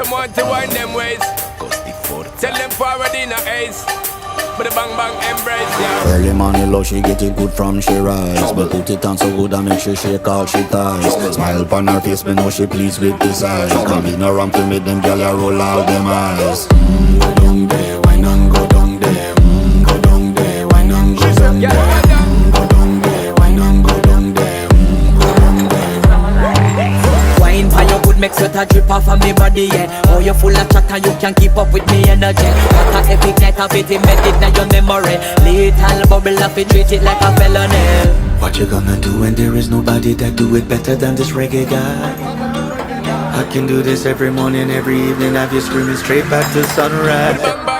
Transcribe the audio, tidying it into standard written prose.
them want to wind them ways. Tell them forward in a ace. But the bang bang embrace, yeah. Early morning love, she get it good from she rise. But put it on so good and make she shake all she ties. Smile upon her face, me know she pleased with this eyes. Come in around to make them gyal a roll out them eyes. Go down there, why not go down there? Go down there, why not go down there? Go down there, why not go down there? Go down there. Wine for your good, make sweat a drip off of me body, yeah. Oh, you full of chatter, you can keep up with me energy. What a epic night of it, embedded in your memory. Little bubble of it, treat it like a felony. What you gonna do when there is nobody that do it better than this reggae guy? I can do this every morning, every evening, have you screaming straight back to sunrise. Bang bang